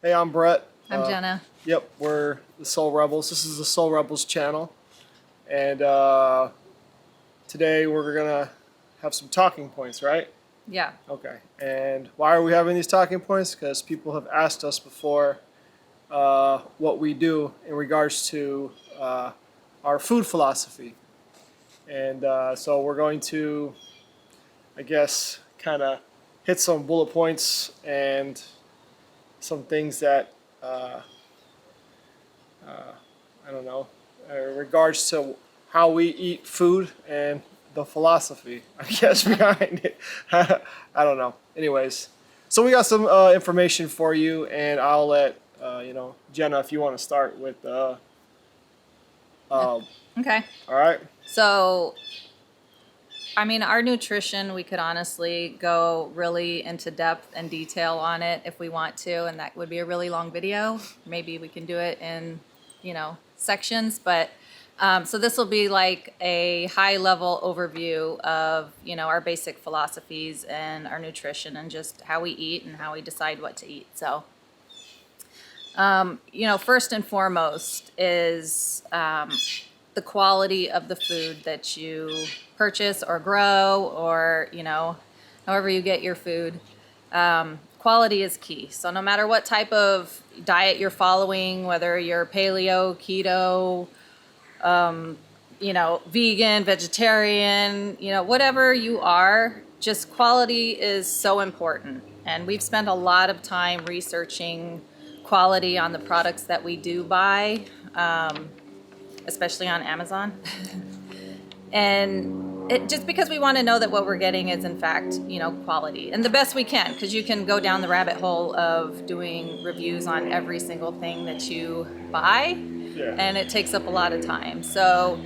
Hey, I'm Brett. I'm Jenna. Yep, we're the Soul Rebels. This is the Soul Rebels channel. And today we're going to have some talking points, right? Yeah. Okay. And why are we having these talking points? Because people have asked us before what we do in regards to our food philosophy. And so we're going to, I guess, kind of hit some bullet points and some things that I don't know, in regards to how we eat food and the philosophy, I guess, behind it. I don't know. Anyways, so we got some information for you, and I'll let Jenna, if you want to start with. Okay. All right. So, our nutrition, we could honestly go really into depth and detail on it if we want to, and that would be a really long video. Maybe we can do it in, sections, but so this will be like a high level overview of, our basic philosophies and our nutrition and just how we eat and how we decide what to eat. So, first and foremost is the quality of the food that you purchase or grow or, however you get your food. Quality is key. So no matter what type of diet you're following, whether you're paleo, keto, vegan, vegetarian, whatever you are, just quality is so important. And we've spent a lot of time researching quality on the products that we do buy, especially on Amazon. And just because we want to know that what we're getting is in fact, quality and the best we can, because you can go down the rabbit hole of doing reviews on every single thing that you buy. Yeah. And it takes up a lot of time. So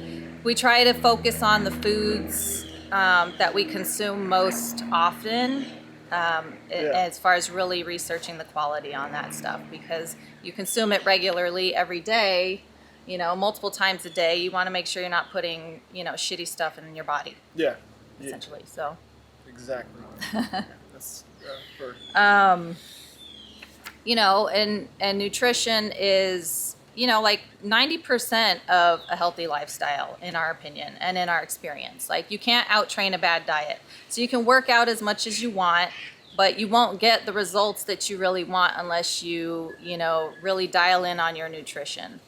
we try to focus on the foods that we consume most often, as far as really researching the quality on that stuff, because you consume it regularly every day, multiple times a day. You want to make sure you're not putting, shitty stuff in your body. Yeah. Essentially. So. Exactly. That's for. And nutrition is, like 90% of a healthy lifestyle, in our opinion and in our experience. Like, you can't out-train a bad diet. So you can work out as much as you want, but you won't get the results that you really want unless you, really dial in on your nutrition.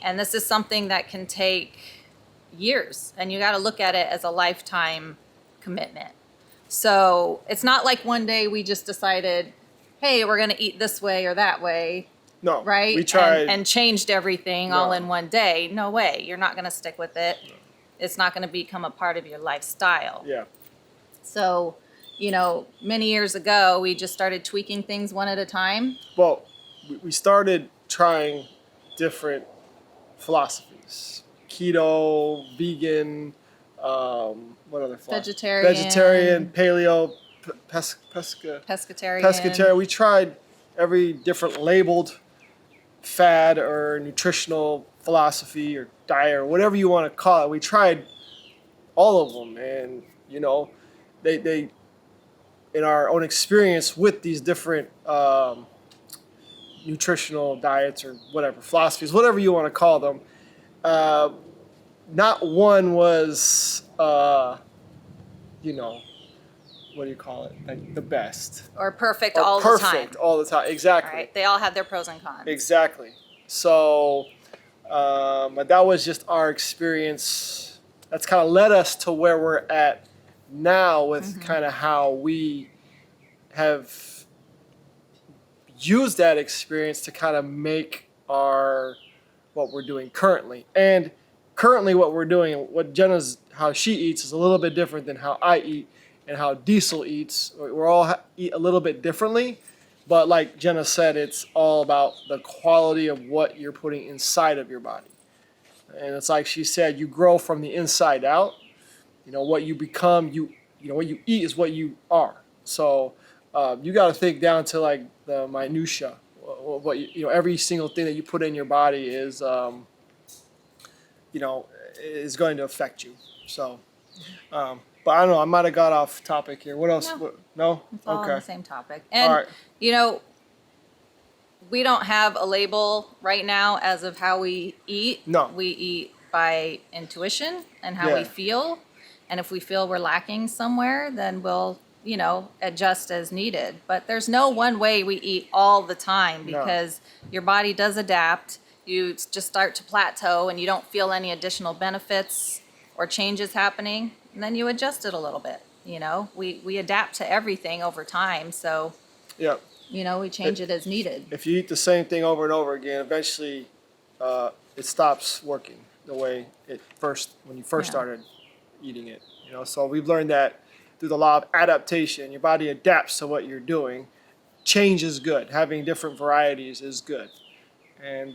And this is something that can take years, and you got to look at it as a lifetime commitment. So it's not like one day we just decided, hey, we're going to eat this way or that way. No. Right? We tried and changed everything all in one day. No way. You're not going to stick with it. No. It's not going to become a part of your lifestyle. Yeah. So, many years ago, we just started tweaking things one at a time. Well, we started trying different philosophies: keto, vegan, what other philosophy? Vegetarian, paleo, pescatarian. We tried every different labeled fad or nutritional philosophy or diet or whatever you want to call it. We tried all of them, and they in our own experience with these different nutritional diets or whatever philosophies, whatever you want to call them, not one was what do you call it, like the best or perfect or all the time. Perfect all the time. Exactly. Right. They all have their pros and cons. Exactly. So but that was just our experience. That's kind of led us to where we're at now with kind of how we have used that experience to kind of make what we're doing currently. And currently what we're doing, what Jenna's, how she eats is a little bit different than how I eat and how Diesel eats. We're all eat a little bit differently, but like Jenna said, it's all about the quality of what you're putting inside of your body. And it's like she said, you grow from the inside out. What you become, what you eat is what you are. So you got to think down to like the minutia. What every single thing that you put in your body is, is going to affect you. So, but I don't know. I might have got off topic here. What else? No. No? It's all Okay. on the same topic. And, All right. we don't have a label right now as of how we eat. No. We eat by intuition and how we Yeah. feel. And if we feel we're lacking somewhere, then we'll, adjust as needed. But there's no one way we eat all the time No. because your body does adapt. You just start to plateau and you don't feel any additional benefits or changes happening. And then you adjust it a little bit. We adapt to everything over time. So, Yeah. we change it as needed. If you eat the same thing over and over again, eventually it stops working the way when you first Yeah. started eating it. So we've learned that through the law of adaptation, your body adapts to what you're doing. Change is good. Having different varieties is good. And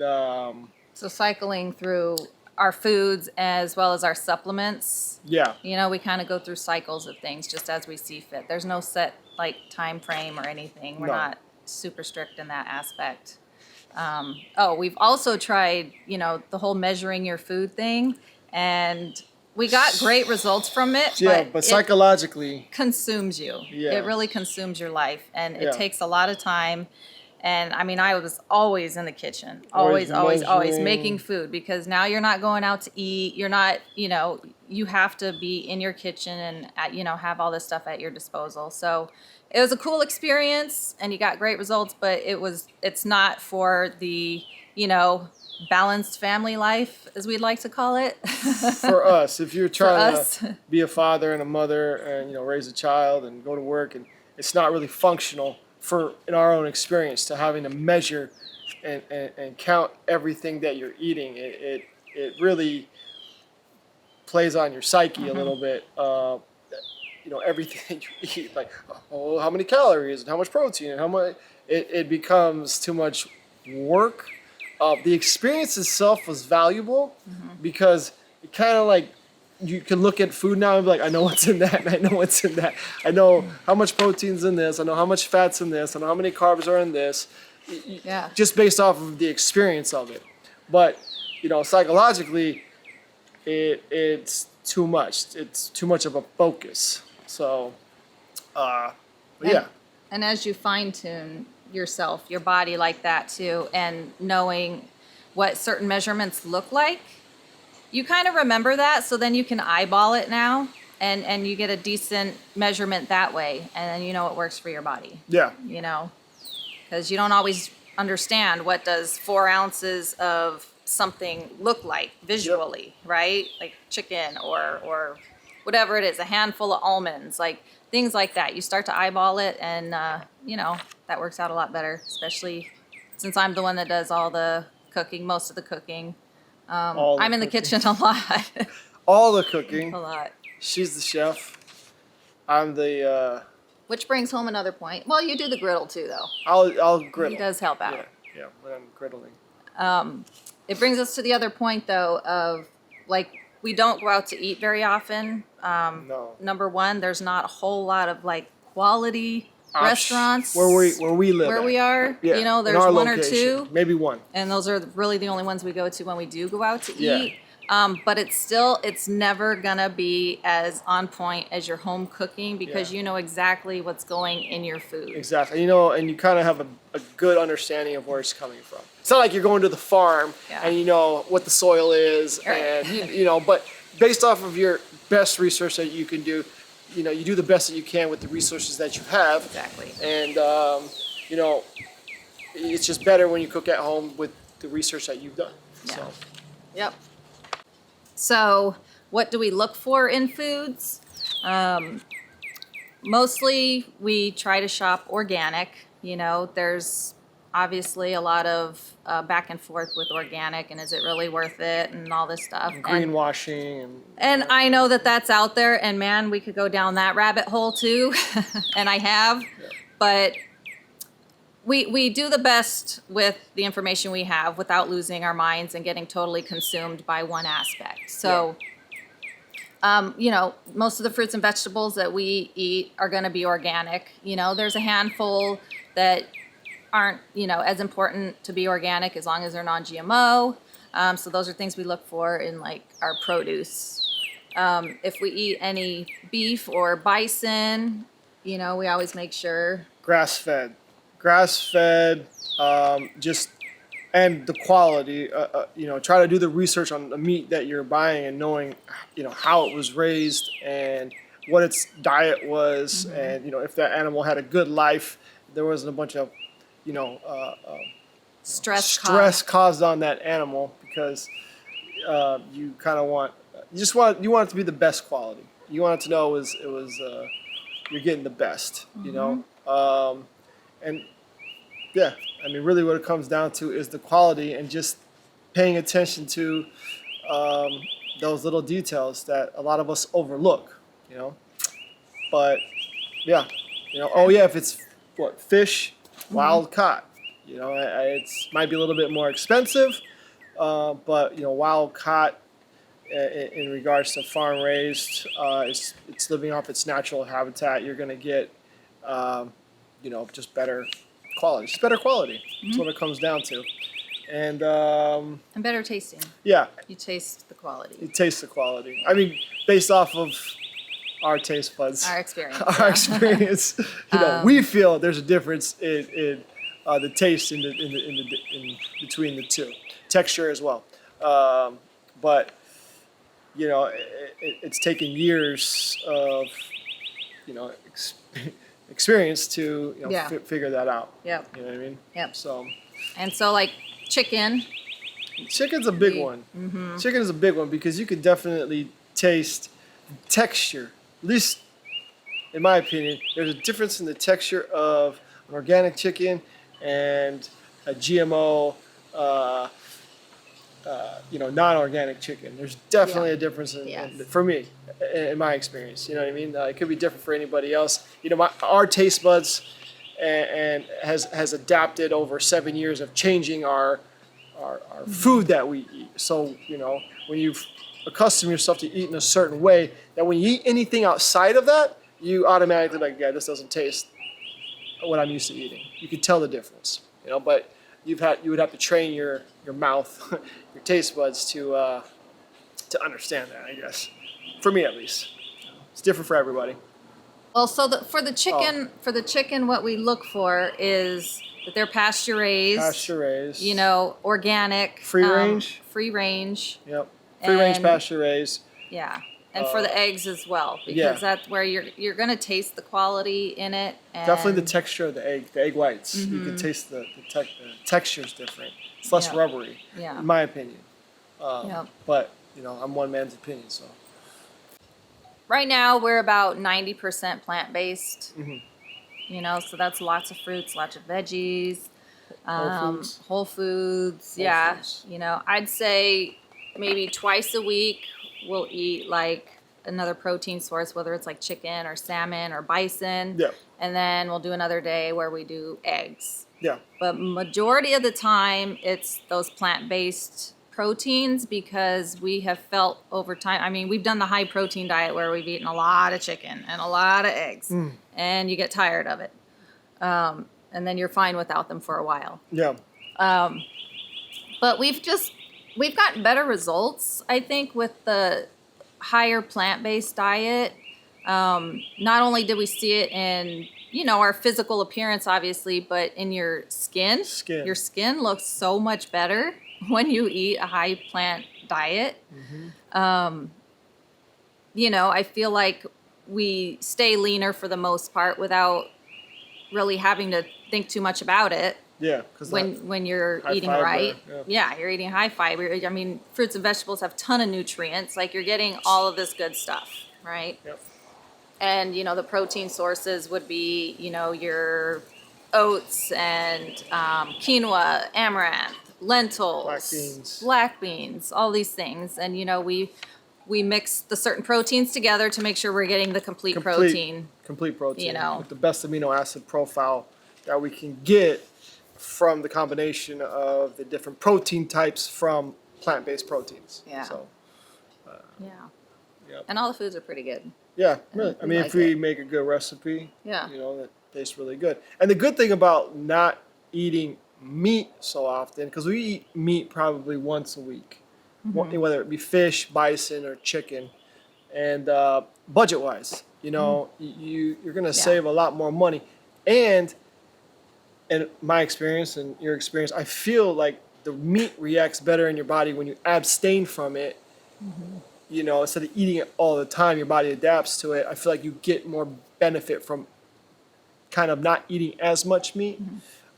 So cycling through our foods as well as our supplements, yeah, we kind of go through cycles of things just as we see fit. There's no set time frame or anything. We're No. not super strict in that aspect. We've also tried, the whole measuring your food thing, and we got great results from it. yeah, but it psychologically, consumes you. Yeah. It really consumes your life, and it Yeah. takes a lot of time. And I mean, I was always in the kitchen, always measuring. making food, because now you're not going out to eat. You're not, you have to be in your kitchen and, have all this stuff at your disposal. So it was a cool experience and you got great results, but it's not for the, balanced family life, as we'd like to call it. for us, if you're trying us. to be a father and a mother and raise a child and go to work, and it's not really functional in our own experience to having to measure and count everything that you're eating. It really plays on your psyche a little bit. Everything that you eat, like, oh, how many calories and how much protein and how much, it becomes too much work. The experience itself was valuable because it kind of like, you can look at food now and be like, I know what's in that, and I know what's in that. I know how much protein's in this. I know how much fat's in this. I know how many carbs are in this. Yeah. Just based off of the experience of it. But, psychologically, it's too much. It's too much of a focus. So, yeah. And as you fine tune yourself, your body like that too, and knowing what certain measurements look like, you kind of remember that, so then you can eyeball it now, and you get a decent measurement that way, and then it works for your body. Yeah. Because you don't always understand what does 4 ounces of something look like visually, right? Like chicken or whatever it is, a handful of almonds, like things like that. You start to eyeball it, and that works out a lot better, especially since I'm the one that does all the cooking, most of the cooking. I'm in the kitchen a lot. All the cooking. A lot. She's the chef. I'm the. Which brings home another point. Well, you do the griddle too, though. I'll griddle. He does help out. Yeah, when I'm griddling. It brings us to the other point, though, of we don't go out to eat very often. No. Number one, there's not a whole lot of quality restaurants where we live. where we are. Yeah. There's in our one location, or two, maybe one. and those are really the only ones we go to when we do go out to Yeah. eat. But it's never gonna be as on point as your home cooking, because Yeah. you know exactly what's going in your food. Exactly. And you kind of have a good understanding of where it's coming from. It's not like you're going to the farm Yeah. and you know what the soil is, Right. and but based off of your best research that you can do, you do the best that you can with the resources that you have. Exactly. And it's just better when you cook at home with the research that you've done. Yeah. So Yep. So, what do we look for in foods? Mostly we try to shop organic. There's obviously a lot of back and forth with organic, and is it really worth it, and all this stuff. greenwashing And I know that that's out there, and man, we could go down that rabbit hole too, and I have. But we do the best with the information we have without losing our minds and getting totally consumed by one aspect. So, most of the fruits and vegetables that we eat are going to be organic. There's a handful that aren't, as important to be organic as long as they're non-GMO. So those are things we look for in our produce. If we eat any beef or bison, we always make sure grass-fed. grass-fed, just and the quality. Try to do the research on the meat that you're buying and knowing, how it was raised and what its diet was, and if that animal had a good life, there wasn't a bunch of, you know, stress caused on that animal because you kind of you want it to be the best quality. You want it to know it was you're getting the best, and yeah, I mean, really, what it comes down to is the quality and just paying attention to those little details that a lot of us overlook, But yeah, oh yeah, if it's fish, wild caught, it's might be a little bit more expensive, but wild caught in regards to farm raised, it's living off its natural habitat. You're gonna get, just better quality. Just better quality. That's what it comes down to. And better tasting. Yeah. You taste the quality. You taste the quality. I mean, based off of our taste buds. Our experience. Our experience. We feel there's a difference in the taste in between the two. Texture as well. But it's taken years of experience to figure that out. Yep. You know what I mean? Yep. So like chicken. Chicken's a big one. Chicken is a big one because you could definitely taste texture. At least, in my opinion, there's a difference in the texture of an organic chicken and a GMO, non-organic chicken. There's definitely a difference for me, in my experience. You know what I mean? It could be different for anybody else. Our taste buds and has adapted over 7 years of changing our food that we eat. So when you've accustom yourself to eat in a certain way, that when you eat anything outside of that, you automatically this doesn't taste what I'm used to eating. You can tell the difference, but you would have to train your mouth, your taste buds to understand that, I guess. For me at least. It's different for everybody. Well, so for the chicken, what we look for is that they're pasture raised. Pasture raised. Organic. Free range. Free range. Yep. Free range pasture raised. Yeah. And for the eggs as well, because that's where you're going to taste the quality in it. And definitely the texture of the egg whites. You can taste the texture's different. It's less rubbery, in my opinion. But, I'm one man's opinion, so. Right now, we're about 90% plant-based. So that's lots of fruits, lots of veggies, whole foods. I'd say maybe twice a week we'll eat like another protein source, whether it's like chicken or salmon or bison. Yeah. And then we'll do another day where we do eggs. Yeah. But majority of the time, it's those plant-based proteins because we have felt over time. I mean, we've done the high protein diet where we've eaten a lot of chicken and a lot of eggs, and you get tired of it. And then you're fine without them for a while. Yeah. But we've gotten better results, I think, with the higher plant-based diet. Not only did we see it in, our physical appearance, obviously, but in your skin. Your skin looks so much better when you eat a high plant diet. I feel like we stay leaner for the most part without really having to think too much about it. Yeah, because when you're eating fiber, right, you're eating high fiber. I mean, fruits and vegetables have a ton of nutrients. Like you're getting all of this good stuff, right? Yep. And the protein sources would be your oats and quinoa, amaranth, lentils, black beans, all these things. And we mix the certain proteins together to make sure we're getting the complete protein. Complete protein. With the best amino acid profile that we can get from the combination of the different protein types from plant-based proteins. Yeah. So, Yep. And all the foods are pretty good. Yeah, really. I mean, if we make a good recipe, that tastes really good. And the good thing about not eating meat so often, because we eat meat probably once a week, whether it be fish, bison, or chicken, and budget-wise, you're going to save a lot more money. And in my experience and your experience, I feel like the meat reacts better in your body when you abstain from it. You know, instead of eating it all the time, your body adapts to it. I feel like you get more benefit from kind of not eating as much meat.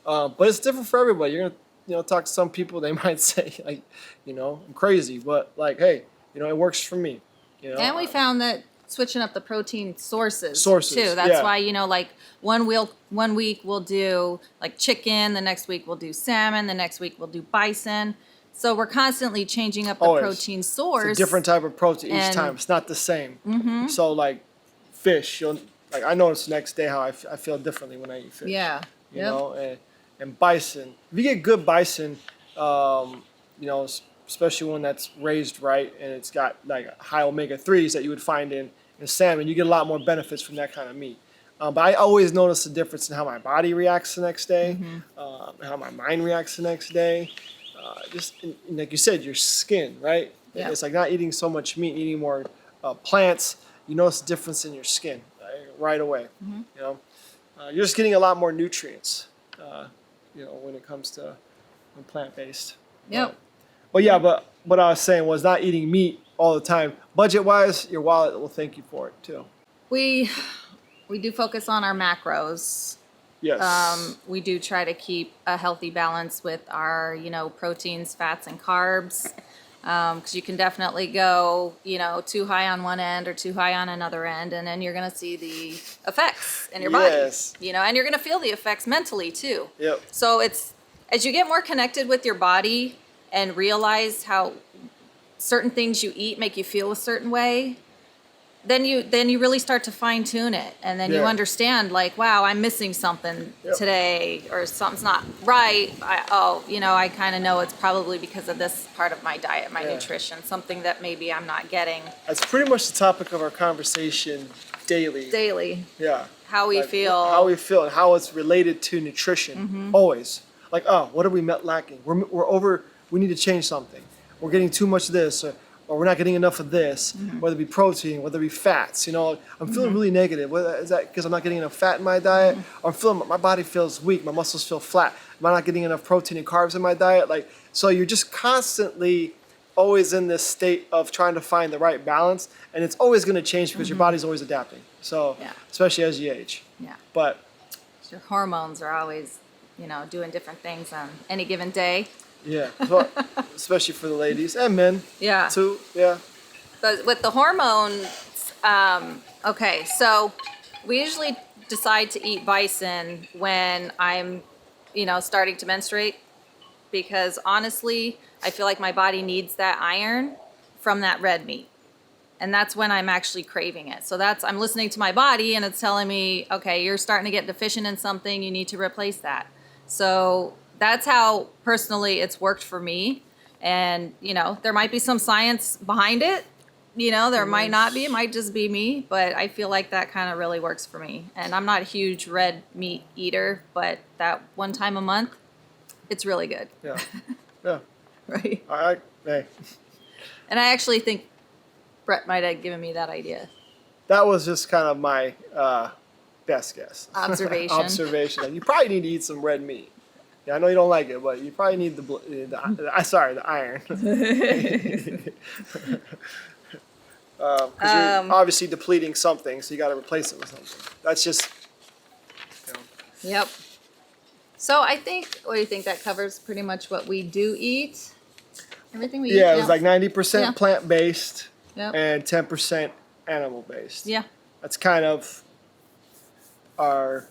But it's different for everybody. You're gonna, talk to some people. They might say like, I'm crazy, but like, hey, it works for me. And we found that switching up the protein sources too. That's yeah. why, like one week we'll do like chicken, the next week we'll do salmon, the next week we'll do bison. So we're constantly changing up the Always. protein source. It's a different type of protein each time. It's not the same. So like fish, like I notice the next day how I feel differently when I eat fish. Yeah. You know, and bison. If you get good bison, especially one that's raised right and it's got like high omega-3s that you would find in salmon, you get a lot more benefits from that kind of meat. But I always notice the difference in how my body reacts the next day, how my mind reacts the next day. Just like you said, your skin, right? Yeah. It's like not eating so much meat, eating more plants. You notice the difference in your skin right away. You're just getting a lot more nutrients. When it comes to plant-based. Yep. But what I was saying was not eating meat all the time. Budget-wise, your wallet will thank you for it too. We do focus on our macros. Yes. We do try to keep a healthy balance with our, proteins, fats, and carbs. Because you can definitely go, too high on one end or too high on another end, and then you're going to see the effects in your body. Yes. And you're going to feel the effects mentally too. Yep. So it's, as you get more connected with your body and realize how certain things you eat make you feel a certain way, then you really start to fine tune it, and then you understand like, wow, I'm missing something today, or something's not right. I kind of know it's probably because of this part of my diet, my nutrition, something that maybe I'm not getting. That's pretty much the topic of our conversation daily. Daily. Yeah. How we feel. How we feel and how it's related to nutrition. Always. Like, what are we lacking? We're over. We need to change something. We're getting too much of this. Or we're not getting enough of this, whether it be protein, whether it be fats. I'm feeling really negative. Is that because I'm not getting enough fat in my diet? Or I'm feeling my body feels weak, my muscles feel flat. Am I not getting enough protein and carbs in my diet? So you're just constantly always in this state of trying to find the right balance, and it's always going to change because your body's always adapting. So, especially as you age. Yeah. But your hormones are always, doing different things on any given day. Yeah, well, especially for the ladies and men. Yeah. Too. Yeah. But with the hormones, okay, so we usually decide to eat bison when I'm, starting to menstruate, because honestly, I feel like my body needs that iron from that red meat. And that's when I'm actually craving it. So I'm listening to my body and it's telling me, okay, you're starting to get deficient in something, you need to replace that. So that's how personally it's worked for me. And, there might be some science behind it. There might not be. It might just be me. But I feel like that kind of really works for me. And I'm not a huge red meat eater, but that one time a month, it's really good. Yeah. Yeah. Right. Hey. And I actually think Brett might have given me that idea. That was just kind of my best guess. Observation. Observation. You probably need to eat some red meat. Yeah, I know you don't like it, but you probably need the iron. Because you're obviously depleting something, so you got to replace it with something. That's just, Yep. So I think, what do you think, that covers pretty much what we do eat? Everything we eat? Yeah, it was like 90% plant-based Yep. and 10% animal-based. Yeah. That's kind of our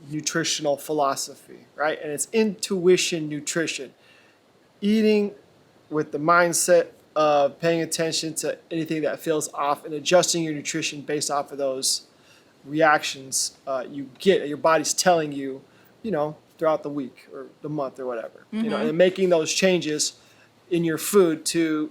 nutritional philosophy, right? And it's intuition nutrition. Eating with the mindset of paying attention to anything that feels off and adjusting your nutrition based off of those reactions you get, your body's telling you, throughout the week or the month or whatever. And making those changes in your food to,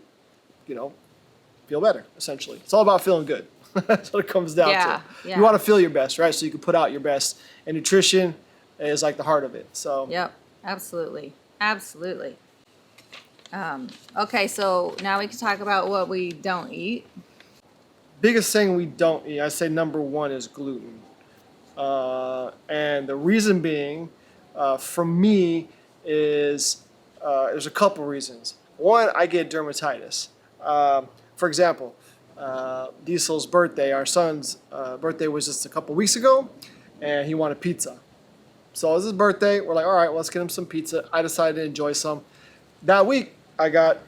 feel better, essentially. It's all about feeling good. That's what it comes down to. Yeah. You want to feel your best, right? So you can put out your best. And nutrition is like the heart of it. So. Yep. Absolutely. Absolutely. Okay, so now we can talk about what we don't eat. Biggest thing we don't eat, I say number one is gluten. And the reason being, for me is there's a couple reasons. One, I get dermatitis. For example, Diesel's birthday, our son's birthday was just a couple weeks ago, and he wanted pizza. So it was his birthday. We're like, all right, well, let's get him some pizza. I decided to enjoy some. That week, I got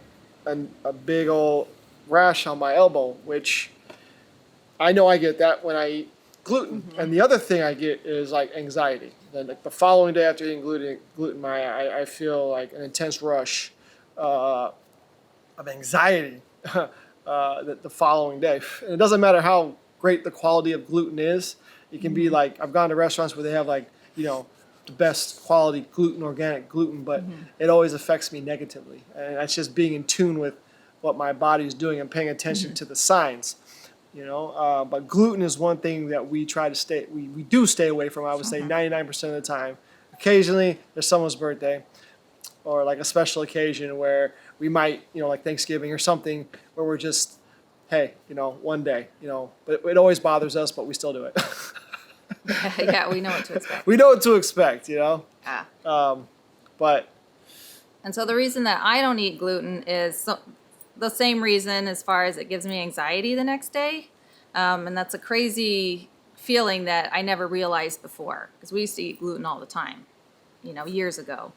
a big old rash on my elbow, which I know I get that when I eat gluten. And the other thing I get is like anxiety. Then like the following day after eating gluten, I feel like an intense rush of anxiety the following day. And it doesn't matter how great the quality of gluten is. It can be like, I've gone to restaurants where they have like, the best quality gluten, organic gluten, but it always affects me negatively. And that's just being in tune with what my body is doing and paying attention to the signs. But gluten is one thing that we try to we do stay away from, I would say 99% of the time. Occasionally, there's someone's birthday or like a special occasion where we might, like Thanksgiving or something, where we're just, hey, one day, but it always bothers us, but we still do it. Yeah, we know what to expect. We know what to expect, Yeah. But. And so the reason that I don't eat gluten is the same reason as far as it gives me anxiety the next day. And that's a crazy feeling that I never realized before, because we used to eat gluten all the time, years ago.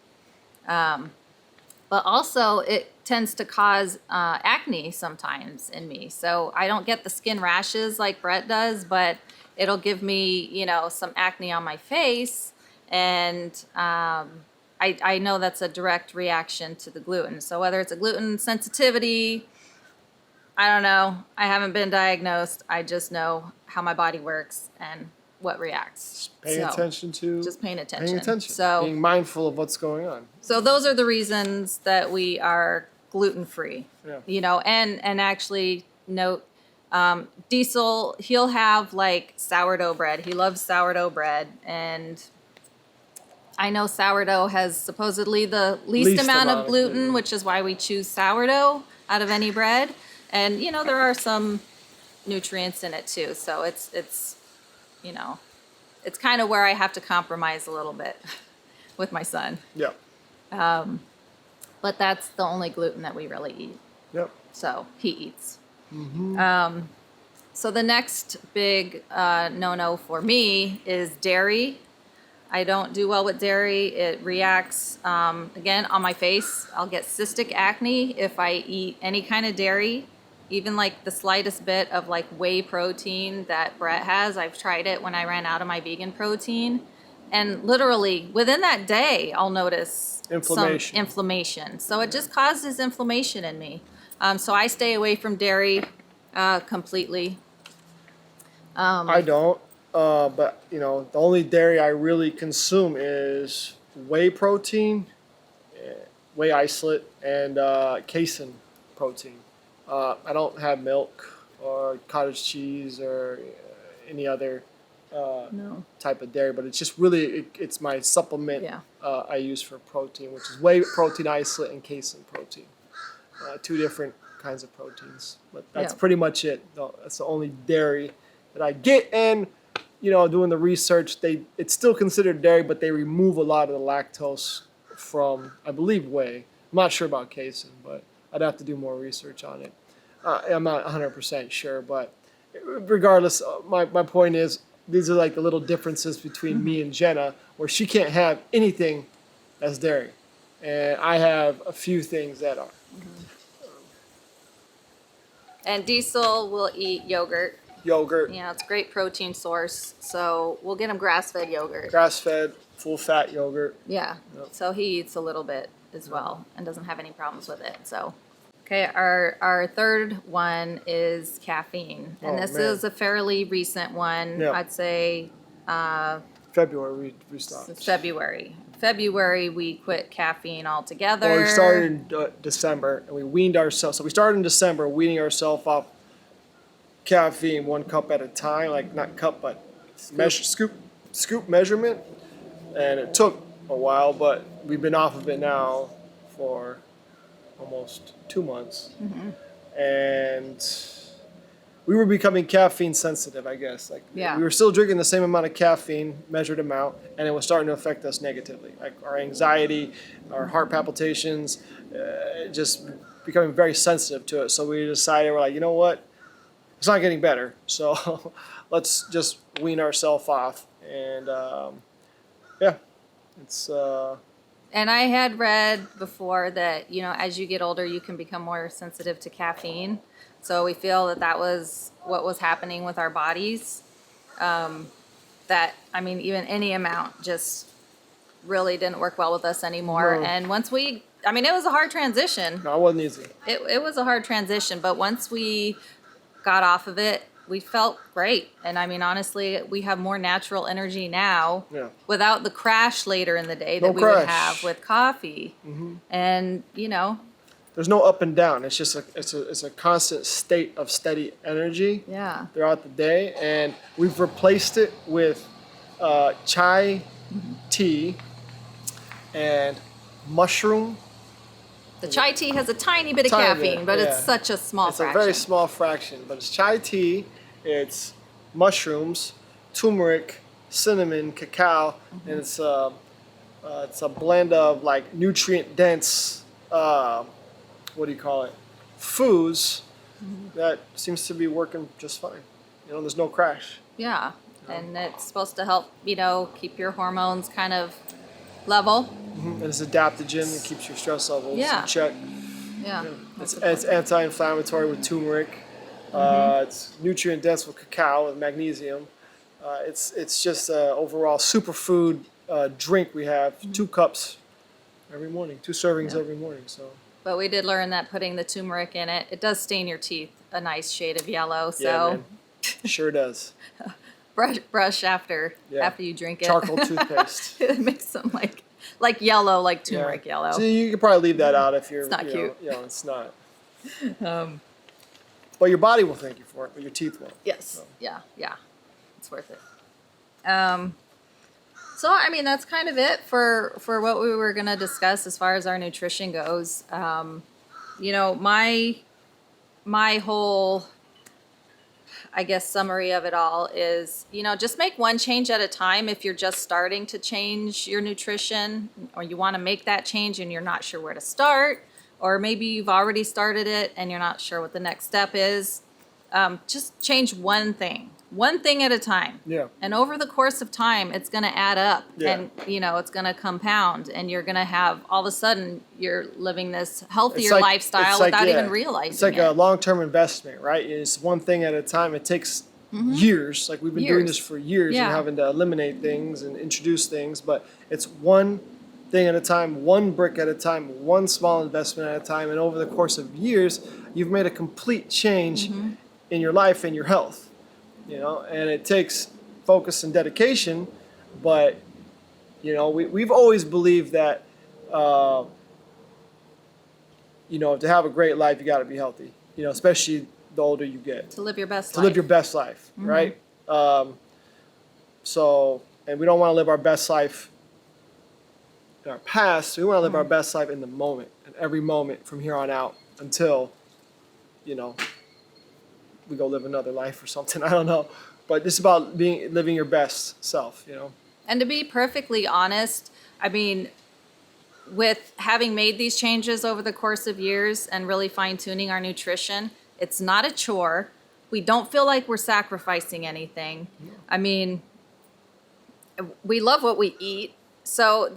But also it tends to cause acne sometimes in me. So I don't get the skin rashes like Brett does, but it'll give me, some acne on my face. And I know that's a direct reaction to the gluten. So whether it's a gluten sensitivity, I don't know. I haven't been diagnosed. I just know how my body works and what reacts. Paying attention. Just paying attention. So being mindful of what's going on. So those are the reasons that we are gluten-free. Yeah. And actually note, Diesel, he'll have like sourdough bread. He loves sourdough bread, and I know sourdough has supposedly the least amount of gluten, which is why we choose sourdough out of any bread. And there are some nutrients in it too. So it's kind of where I have to compromise a little bit with my son. Yeah. But that's the only gluten that we really eat. Yep. So he eats. So the next big no-no for me is dairy. I don't do well with dairy. It reacts, again, on my face. I'll get cystic acne if I eat any kind of dairy, even like the slightest bit of like whey protein that Brett has. I've tried it when I ran out of my vegan protein. And literally within that day, I'll notice some inflammation. So it just causes inflammation in me. So I stay away from dairy completely. I don't. But the only dairy I really consume is whey protein, whey isolate, and casein protein. I don't have milk or cottage cheese or any other type of dairy, but it's just really it's my supplement I use for protein, which is whey protein isolate and casein protein. Two different kinds of proteins, but that's pretty much it. That's the only dairy that I get. And doing the research, it's still considered dairy, but they remove a lot of the lactose from, I believe, whey. I'm not sure about casein, but I'd have to do more research on it. I'm not 100% sure, but regardless, my point is, these are like the little differences between me and Jenna, where she can't have anything that's dairy, and I have a few things that are. And Diesel will eat yogurt. It's a great protein source, so we'll get him grass-fed yogurt. Grass-fed, full-fat yogurt. Yeah, so he eats a little bit as well and doesn't have any problems with it. So, okay, our third one is caffeine, and this is a fairly recent one. I'd say February we stopped. February we quit caffeine altogether. Well, we started in December, and we weaned ourselves. So we started in December, weaning ourselves off caffeine 1 cup at a time, like not cup, but scoop measurement. And it took a while, but we've been off of it now for almost 2 months. And we were becoming caffeine sensitive, I guess. Like Yeah. we were still drinking the same amount of caffeine, measured amount, and it was starting to affect us negatively. Like our anxiety, our heart palpitations, just becoming very sensitive to it. So we decided, we're like, you know what? It's not getting better. So let's just wean ourselves off. And yeah, it's And I had read before that, you know, as you get older, you can become more sensitive to caffeine. So we feel that that was what was happening with our bodies. That, I mean, even any amount just really didn't work well with us anymore. No. And once we, I mean, it was a hard transition. no, it wasn't easy. It was a hard transition, but once we got off of it, we felt great. And I mean, honestly, we have more natural energy now Yeah. without the crash later in the day that No we would crash. have with coffee. And, you know, There's no up and down. It's just it's a constant state of steady energy yeah. throughout the day, and we've replaced it with chai tea and mushroom. The chai tea has a tiny bit of Tiny caffeine, bit, but yeah. it's such a small It's fraction. a very small fraction, but it's chai tea, it's mushrooms, turmeric, cinnamon, cacao, and it's a blend of like nutrient dense, what do you call it, foods that seems to be working just fine. You know, there's no crash. Yeah. And it's supposed to help, you know, keep your hormones kind of level. And it's adaptogen. It keeps your stress levels Yeah. in check. Yeah. It's anti-inflammatory with turmeric. It's nutrient dense with cacao and magnesium. It's just an overall superfood drink. We have 2 cups every morning, 2 servings every morning. So But we did learn that putting the turmeric in it, it does stain your teeth a nice shade of yellow. So yeah, man. Sure does. brush after Yeah. after you drink it. Charcoal toothpaste. It makes them like yellow, like turmeric yellow. So you could probably leave that out if you're. It's not cute. You know, it's not. But your body will thank you for it, but your teeth won't. Yes. Yeah. It's worth it. So I mean that's kind of it for what we were gonna discuss as far as our nutrition goes. You know, my whole, I guess, summary of it all is, you know, just make one change at a time if you're just starting to change your nutrition, or you want to make that change and you're not sure where to start, or maybe you've already started it and you're not sure what the next step is. Just change one thing at a time. Yeah. And over the course of time, it's going to add up, Yeah. and, you know, it's going to compound, and you're going to have, all of a sudden, you're living this healthier lifestyle without even realizing It's like it. a long-term investment, right? It's one thing at a time. It takes years. Like we've been doing this for years Yeah. and having to eliminate things and introduce things, but it's one thing at a time, one brick at a time, one small investment at a time, and over the course of years, you've made a complete change in your life and your health. You know, and it takes focus and dedication, but you know, we've always believed that you know, to have a great life, you got to be healthy. You know, especially the older you get. To live your best To life. live your best life, right? So, and we don't want to live our best life in our past. We want to live our best life in the moment, in every moment from here on out until, you know, we go live another life or something. I don't know, but it's about living your best self. You know. And to be perfectly honest, I mean, with having made these changes over the course of years and really fine-tuning our nutrition, it's not a chore. We don't feel like we're sacrificing anything. I mean, we love what we eat, so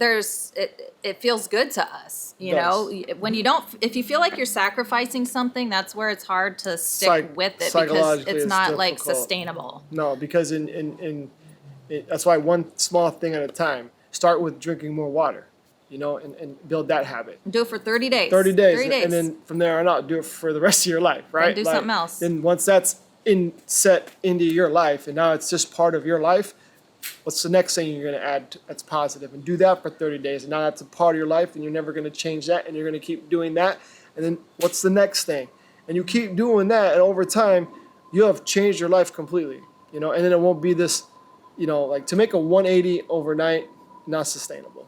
it feels good to us, you know. When you don't, if you feel like you're sacrificing something, that's where it's hard to stick with it, because psychologically, it's it's not like difficult. sustainable. No, because that's why one small thing at a time. Start with drinking more water, you know, and build that habit. Do it for 30 days. 30 days, 30 days. and then from there on out, do it for the rest of your life, right? do something else. Then once that's set into your life, and now it's just part of your life, what's the next thing you're going to add that's positive? And do that for 30 days, and now that's a part of your life, and you're never going to change that, and you're going to keep doing that. And then what's the next thing? And you keep doing that, and over time, you have changed your life completely, you know. And then it won't be this, you know, like to make a 180 overnight, not sustainable.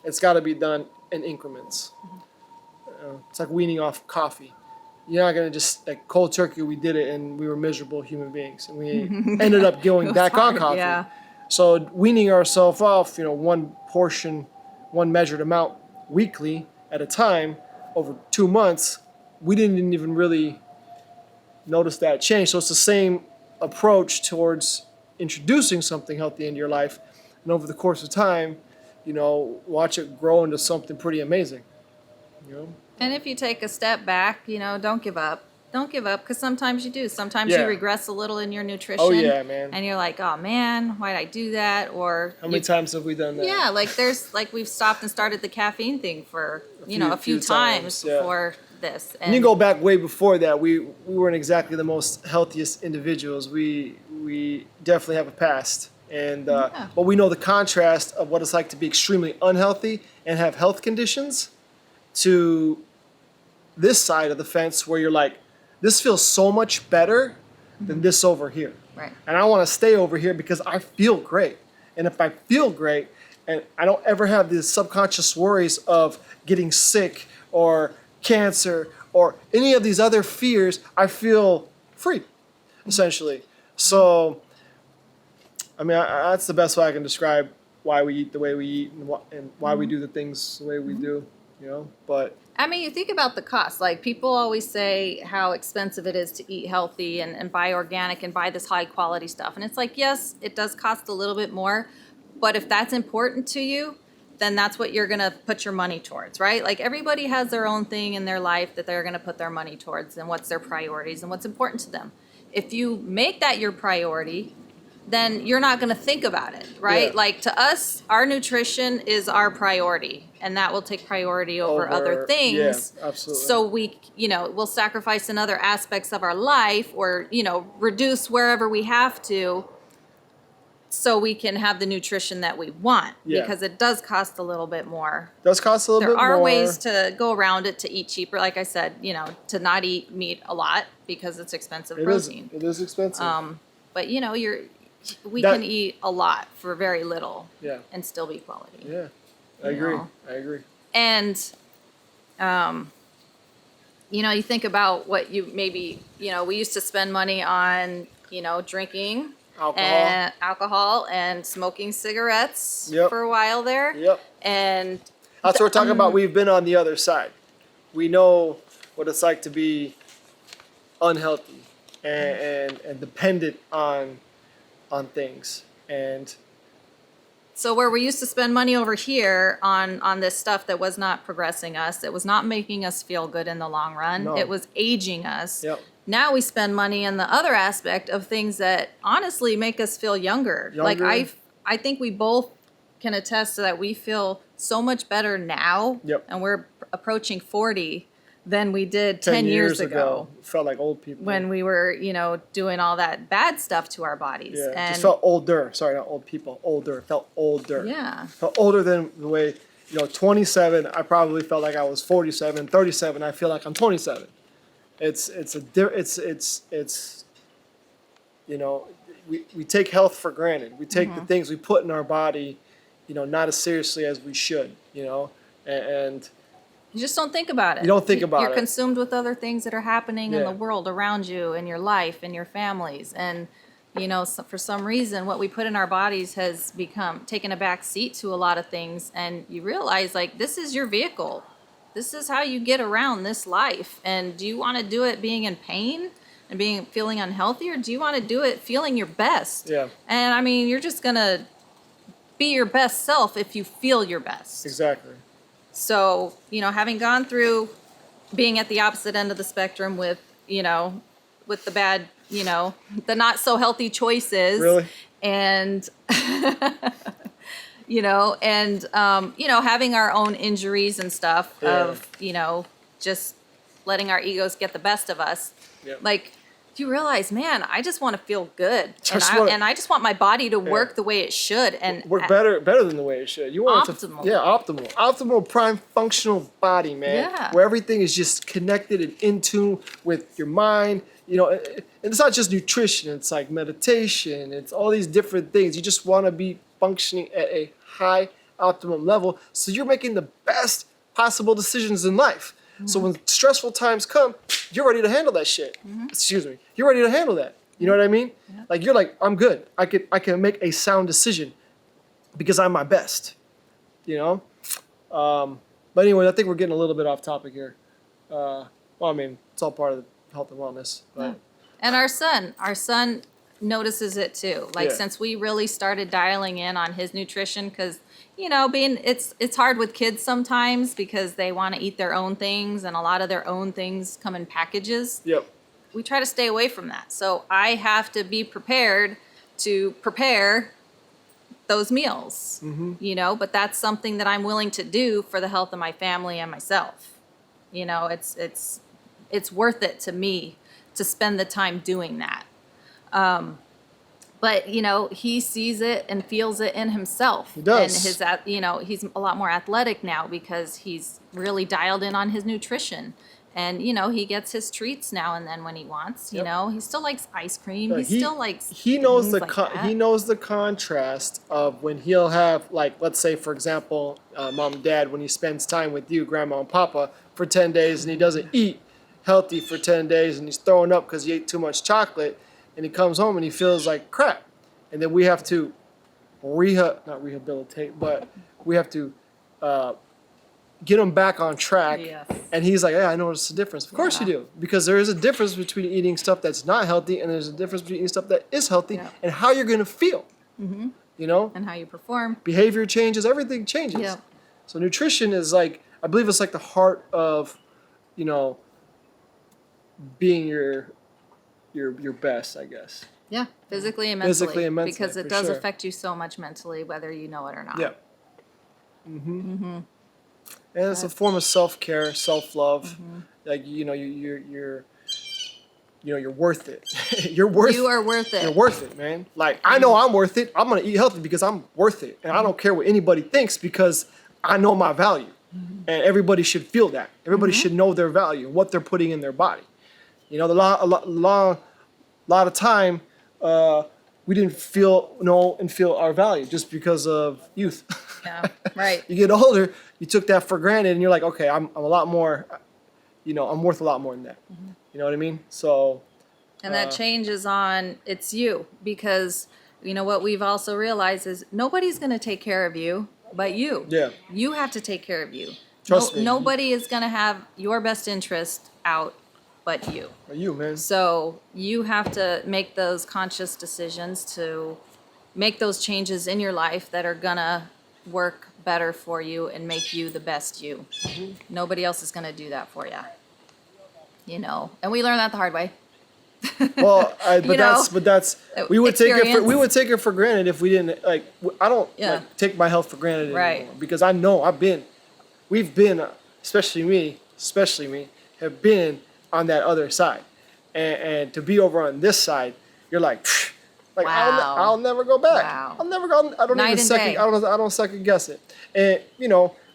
It's got to be done in increments. It's like weaning off coffee. you're not gonna just like cold turkey. We did it, and we were miserable human beings, and we ended up going back on coffee. Yeah. So weaning ourselves off, one portion, one measured amount weekly at a time over 2 months, we didn't even really notice that change. So it's the same approach towards introducing something healthy into your life, and over the course of time, watch it grow into something pretty amazing. And if you take a step back, don't give up. Don't give up, because sometimes you do. Sometimes Yeah. you regress a little in your nutrition. Oh yeah, man. And you're like, oh man, why'd I do that? Or How many times have we done that? yeah, like we've stopped and started the caffeine thing for a few few times times, yeah. before this. And you go back way before that. We weren't exactly the most healthiest individuals. We definitely have a past, and but we know the contrast of what it's like to be extremely unhealthy and have health conditions, to this side of the fence where you're like, this feels so much better than this over here. Right. And I want to stay over here because I feel great. And if I feel great and I don't ever have these subconscious worries of getting sick or cancer or any of these other fears, I feel free, essentially. So, I mean, that's the best way I can describe why we eat the way we eat and why we do the things the way we do, But I mean, you think about the cost. Like, people always say how expensive it is to eat healthy and buy organic and buy this high quality stuff. And it's like, yes, it does cost a little bit more. But if that's important to you, then that's what you're going to put your money towards, right? Like, everybody has their own thing in their life that they're going to put their money towards, and what's their priorities and what's important to them. If you make that your priority, then you're not going to think about it, right? Yeah. Like, to us, our nutrition is our priority, and that will take priority over other things. Yeah, absolutely. So we'll sacrifice in other aspects of our life, or, reduce wherever we have to, so we can have the nutrition that we want, because it does cost a little bit more. It does cost a little bit more. There are ways to go around it, to eat cheaper. Like I said, to not eat meat a lot because it's expensive protein. It is expensive. But we can eat a lot for very little, Yeah. and still be quality. Yeah, I agree. know. I agree. And, you think about what we used to spend money on, drinking alcohol and smoking cigarettes for a while there. Yep. And That's what we're talking about. We've been on the other side. We know what it's like to be unhealthy and dependent on things. And so where we used to spend money over here on this stuff that was not progressing us, it was not making us feel good in the long run. No. It was aging us. Yep. Now we spend money on the other aspect of things that honestly make us feel younger. Like, I think we both can attest to that. We feel so much better now, and we're approaching 40, than we did 10 years ago. Felt like old people. When we were, doing all that bad stuff to our bodies. Yeah, And just felt older. Sorry, not old people. Older. Felt older. yeah. Felt older than the way, 27, I probably felt like I was 47. 37, I feel like I'm 27. We take health for granted. We take the things we put in our body, not as seriously as we should, and You just don't think about it. You don't think about it. You're consumed with other things that are happening in Yeah. the world around you, in your life, in your families. And, for some reason, what we put in our bodies has taken a back seat to a lot of things. And you realize, like, this is your vehicle. This is how you get around this life. And do you want to do it being in pain and feeling unhealthy, or do you want to do it feeling your best? Yeah. And, I mean, you're just going to be your best self if you feel your best. exactly. So, having gone through being at the opposite end of the spectrum with the bad, the not so healthy choices. Really? And, having our own injuries and stuff of, just letting our egos get the best of us. Yeah. Like, you realize, man, I just want to feel good. And I just want my body to work the way it should. And Work better than the way it should. You want Optimal. Optimal prime functional body, man. Yeah. Where everything is just connected and in tune with your mind. And it's not just nutrition. It's like meditation. It's all these different things. You just want to be functioning at a high optimum level, so you're making the best possible decisions in life. So when stressful times come, you're ready to handle that shit. Excuse me. You're ready to handle that. You know what I mean? Yeah. Like you're like, I'm good. I can make a sound decision because I'm my best. You know? But anyway, I think we're getting a little bit off topic here. Well, I mean, it's all part of the health and wellness. But Yeah. And our son notices it too. Like Yeah. since we really started dialing in on his nutrition, because it's hard with kids sometimes because they want to eat their own things, and a lot of their own things come in packages. yep. We try to stay away from that. So I have to be prepared to prepare those meals, but that's something that I'm willing to do for the health of my family and myself. It's worth it to me to spend the time doing that. But he sees it and feels it in himself. He does. And he's a lot more athletic now because he's really dialed in on his nutrition. And he gets his treats now and then when he wants. Yep. He still likes ice cream. Yeah, He still likes he knows things like that. he knows the contrast of when he'll have, like, let's say for example, mom and dad, when he spends time with you, grandma and papa, for 10 days and he doesn't eat healthy for 10 days and he's throwing up because he ate too much chocolate, and he comes home and he feels like crap, and then we have to not rehabilitate, but we have to get him back on track. Yes. And he's like, yeah, I noticed the difference. Of course you do, because there is a difference between eating stuff that's not healthy and there's a difference between eating stuff that is healthy, and how you're going to feel. And how you perform. Behavior changes, everything changes. Yeah. So nutrition is like, I believe it's like the heart of, being your best, I guess. Yeah, physically and mentally. Physically and mentally, because it for does sure. affect you so much mentally, whether you know it or not. Yeah. And it's a form of self-care, self-love. Like, you're worth it. You are worth it. You're worth it, man. Like, I know I'm worth it. I'm going to eat healthy because I'm worth it. And I don't care what anybody thinks because I know my value. And everybody should feel that. Everybody should know their value and what they're putting in their body. A lot of time, we didn't know and feel our value just because of youth. Yeah, right. You get older, you took that for granted, and you're like, okay, I'm a lot more, I'm worth a lot more than that. You know what I mean? So. And that changes on, it's you, because what we've also realized is nobody's going to take care of you but you. Yeah. You have to take care of you. Trust me. Nobody is going to have your best interest out but you. You, man. So you have to make those conscious decisions to make those changes in your life that are going to work better for you and make you the best you. Nobody else is going to do that for you. And we learned that the hard way. Well, that's we would experience. take it for granted if we didn't, like, I don't take my health for granted anymore, because I know we've been, especially me, have been on that other side, and to be over on this side, you're like Wow. I'll never go back. Wow. I'll never go. I don't Night even and second. day. I don't second guess it. And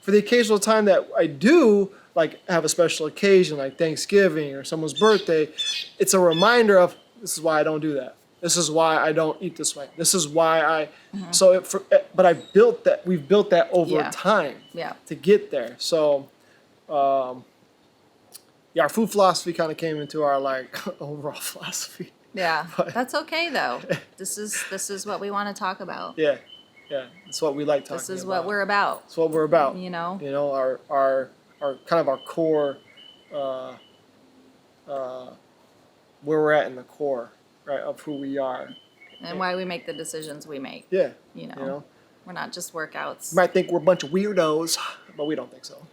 for the occasional time that I do, like, have a special occasion like Thanksgiving or someone's birthday, it's a reminder of, this is why I don't do that. This is why I don't eat this way. This is why I. But I built that. We've built that over time. Yeah. To get there. So, our food philosophy kind of came into our, like, overall philosophy. Yeah, that's okay though. This is what we want to talk about. Yeah, it's what we like talking about. This is what we're about. It's what we're about. Our kind of our core, where we're at in the core, right, of who we are. And why we make the decisions we make. Yeah. We're not just workouts. You might think we're a bunch of weirdos, but we don't think so.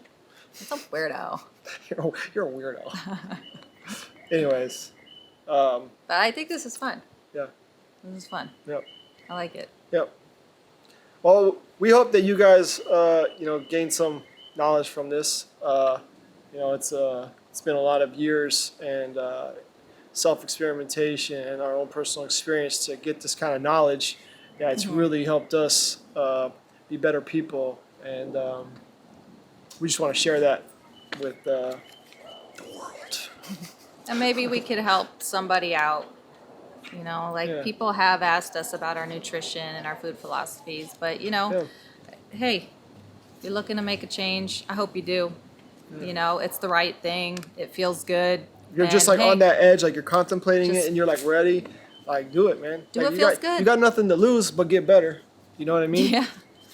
It's a weirdo. You're a weirdo. Anyways. But I think this is fun. Yeah. This is fun. Yep. I like it. Yep. Well, we hope that you guys, gain some knowledge from this. It's been a lot of years and self-experimentation and our own personal experience to get this kind of knowledge. Yeah, it's really helped us be better people, and we just want to share that with the world. And maybe we could help somebody out. People have asked us about our nutrition and our food philosophies, but hey, if you're looking to make a change, I hope you do. You know, it's the right thing. It feels good. You're just And, like on hey, that edge, like you're contemplating just it and you're like ready. Like do it, man. do Like, what you feels got, good. You got nothing to lose but get better. You know what I mean? Yeah.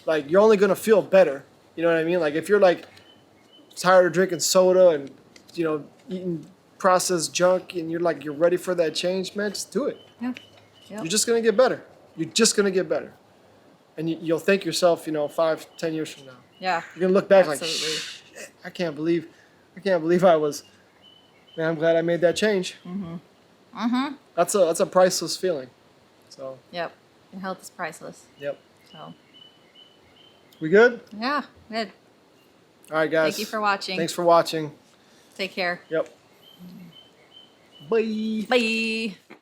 Like you're only gonna feel better. You know what I mean? Like if you're like tired of drinking soda and eating processed junk and you're ready for that change, man, just do it. Yeah. Yep. You're just gonna get better. You're just gonna get better, and you'll thank yourself, 5, 10 years from now. Yeah. You're gonna look back Absolutely. like, shit, I can't believe I was. Man, I'm glad I made that change. That's a priceless feeling. So. Yep. Your health is priceless. Yep. So. We good? Yeah. Good. All right, guys. Thank you for watching. Thanks for watching. Take care. Yep. Bye. Bye.